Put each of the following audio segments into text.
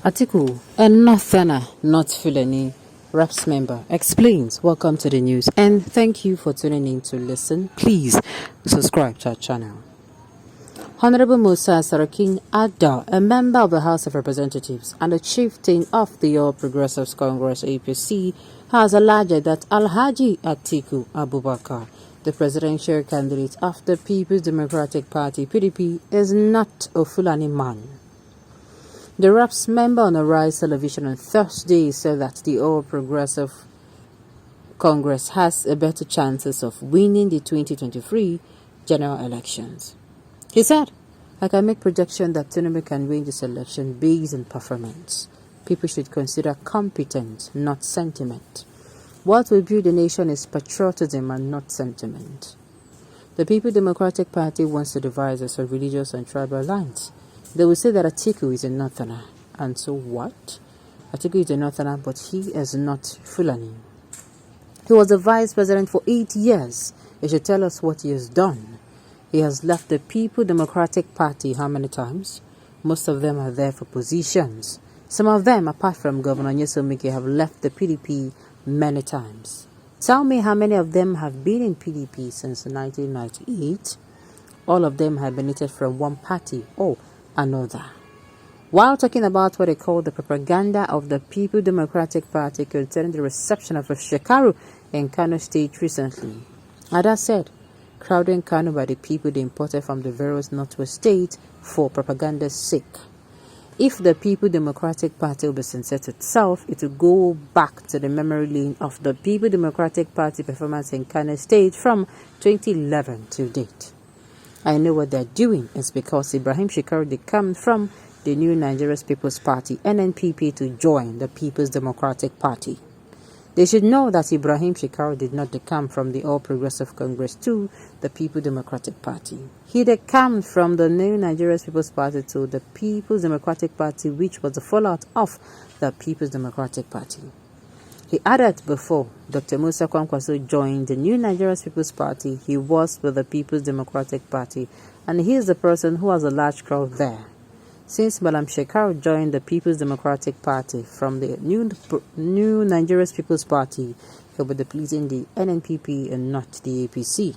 Atiku, a Northerner, not Fulani, RAPS member, explains. Welcome to the news and thank you for tuning in to listen. Please subscribe to our channel. Honorable Musa Sarakin Adda, a member of the House of Representatives and a chieftain of the All Progressives Congress APC, has alleged that Alhaji Atiku Abubakar, the presidential candidate of the People's Democratic Party PDP, is not a Fulani man. The RAPS member on a Rise television on Thursday said that the All Progressive Congress has a better chances of winning the 2023 general elections. He said, I can make projection that Tinubu can win this election based on performance. People should consider competence, not sentiment. What will build a nation is patriotism and not sentiment. The People's Democratic Party wants to devise us on religious and tribal lines. They will say that Atiku is a Northerner. And so what? Atiku is a Northerner, but he is not Fulani. He was the vice president for 8 years. He should tell us what he has done. He has left the People's Democratic Party how many times? Most of them are there for positions. Some of them, apart from Governor Nyesomike, have left the PDP many times. Tell me how many of them have been in PDP since 1998? All of them have benefited from one party or another. While talking about what they call the propaganda of the People's Democratic Party concerning the reception of a Shekaru in Kano State recently, Ada said, crowding Kano by the people they imported from the various northwest states for propaganda's sake. If the People's Democratic Party will be sincere to itself, it will go back to the memory lane of the People's Democratic Party performance in Kano State from 2011 to date. I know what they're doing is because Ibrahim Shekaru they come from the New Nigerian People's Party, NNPP, to join the People's Democratic Party. They should know that Ibrahim Shekaru did not come from the All Progressive Congress to the People's Democratic Party. He did come from the New Nigerian People's Party to the People's Democratic Party, which was the fallout of the People's Democratic Party. He added before Dr. Musa Kwankwaso joined the New Nigerian People's Party, he was with the People's Democratic Party, and he is the person who has a large crowd there. Since Malam Shekaru joined the People's Democratic Party from the New Nigerian People's Party, he will be pleasing the NNPP and not the APC.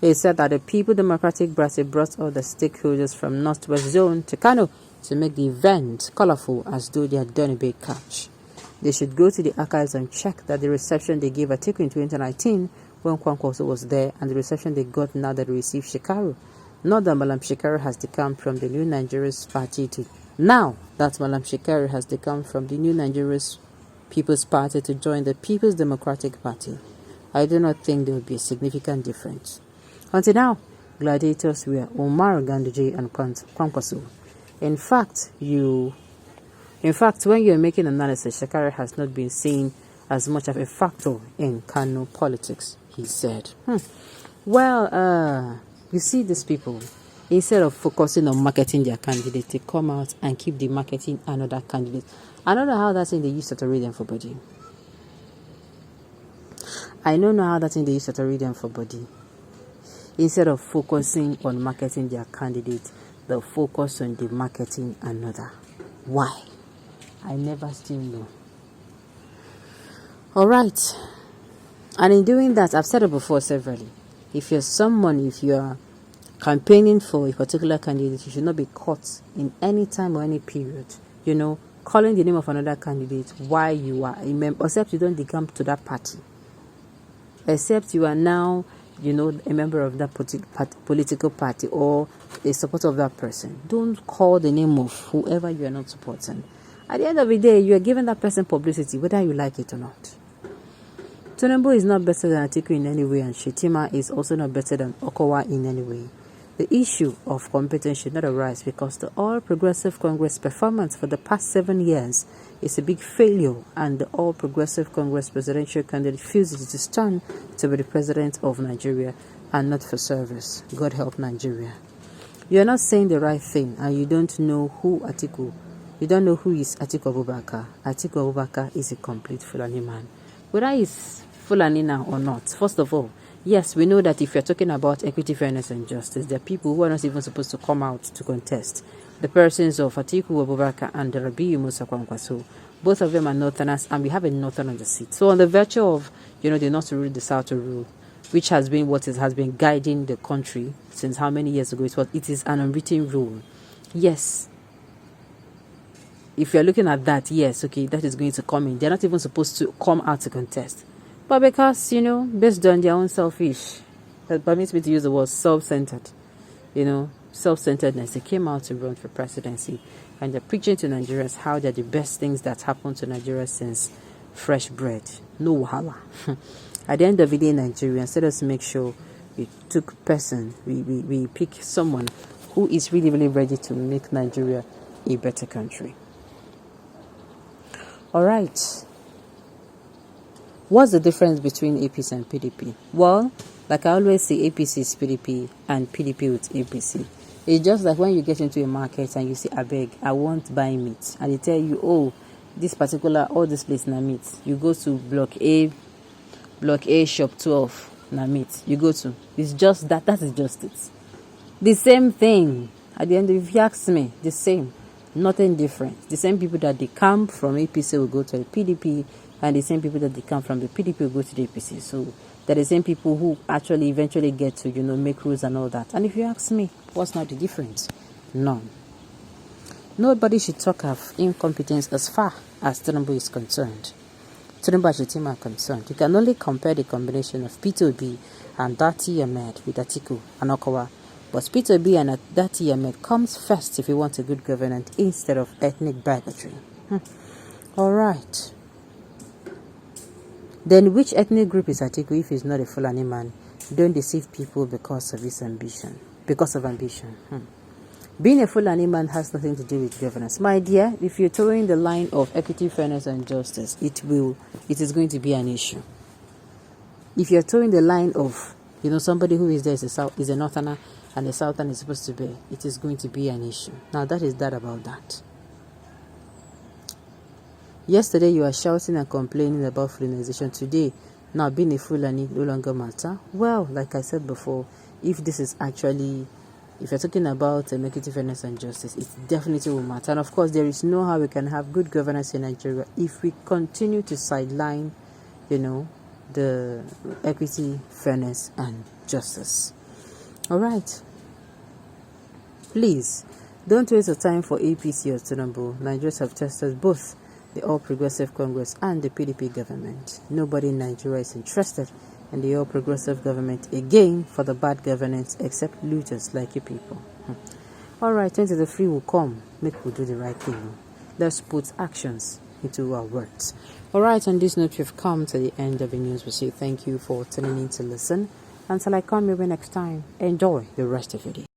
He said that the People's Democratic Party brought all the stakeholders from Northwest Zone to Kano to make the event colorful as though they had done a big catch. They should go to the archives and check that the reception they gave Atiku in 2019 when Kwankwaso was there and the reception they got now that they received Shekaru. Not that Malam Shekaru has come from the New Nigerian Party to now that Malam Shekaru has come from the New Nigerian People's Party to join the People's Democratic Party. I do not think there will be a significant difference. Until now, gladiators were Omar Ganduje and Kwankwaso. In fact, when you're making analysis, Shekaru has not been seen as much of a factor in Kano politics, he said. Well, you see these people, instead of focusing on marketing their candidate, they come out and keep the marketing another candidate. I don't know how that's in the use of reading for body. Instead of focusing on marketing their candidate, they'll focus on the marketing another. Why? I never still know. Alright. And in doing that, I've said it before severally. If you're campaigning for a particular candidate, you should not be caught in any time or any period, calling the name of another candidate while you are a member, except you don't become to that party. Except you are now, a member of that political party or a supporter of that person. Don't call the name of whoever you are not supporting. At the end of the day, you are giving that person publicity, whether you like it or not. Tinubu is not better than Atiku in any way, and Shetima is also not better than Okowa in any way. The issue of competence should not arise because the All Progressive Congress performance for the past 7 years is a big failure, and the All Progressive Congress presidential candidate feels it is turn to be the president of Nigeria and not for service. God help Nigeria. You are not saying the right thing, and you don't know who Atiku. You don't know who is Atiku Abubakar. Atiku Abubakar is a complete Fulani man. Whether he's Fulani now or not, first of all, Yes, we know that if you're talking about equity, fairness, and justice, there are people who are not even supposed to come out to contest. The persons of Atiku Abubakar and Rabiu Musa Kwankwaso. Both of them are northerners, and we have a northern on the seat. So on the virtue of, the north to rule, the south to rule, which has been what has been guiding the country since how many years ago? It is an unwritten rule. Yes. If you're looking at that, yes, okay, that is going to come in. They're not even supposed to come out to contest. But because, based on their own selfish, that permits me to use the word self-centered, self-centeredness, they came out to run for presidency. And they're preaching to Nigerians how they're the best things that happened to Nigeria since fresh bread. No wahala. At the end of the day, Nigerians, let us make sure we pick someone who is really, really ready to make Nigeria a better country. All right. What's the difference between APC and PDP? Well, like I always say, APC is PDP and PDP with APC. It's just like when you get into a market and you say, I beg, I want buy meat. And they tell you, all this place na meat. You go to block A, shop 12, na meat. You go to. It's just that is just it. The same thing. At the end, if you ask me, the same. Nothing different. The same people that they come from APC will go to the PDP, and the same people that they come from the PDP will go to the APC. So they're the same people who actually eventually get to, make rules and all that. And if you ask me, what's not the difference? None. Nobody should talk of incompetence as far as Tinubu is concerned. Tinubu and the team are concerned. You can only compare the combination of P2B and Dati Ahmed with Atiku and Okawa. But P2B and Dati Ahmed comes first if you want a good governance instead of ethnic bigotry. All right. Then which ethnic group is Atiku if he's not a Fulani man? Don't deceive people because of his ambition. Being a Fulani man has nothing to do with governance. My dear, if you're towing the line of equity, fairness, and justice, it is going to be an issue. If you're towing the line of, somebody who is there is a northerner and the southern is supposed to be, it is going to be an issue. Now, that is that about that. Yesterday, you were shouting and complaining about Fulanization. Today, now being a Fulani no longer matter. Well, like I said before, if you're talking about equity, fairness, and justice, it definitely will matter. And of course, there is no how we can have good governance in Nigeria if we continue to sideline, the equity, fairness, and justice. All right. Please, don't waste your time for APC or Tinubu. Nigerians have tested both the All Progressive Congress and the PDP government. Nobody in Nigeria is interested in the All Progressive government again for the bad governance except looters like you people. All right, 2023 will come. Make we do the right thing. Let's put actions into our words. All right, on this note, we've come to the end of the news. We say thank you for tuning in to listen. Until I come here next time, enjoy the rest of your day.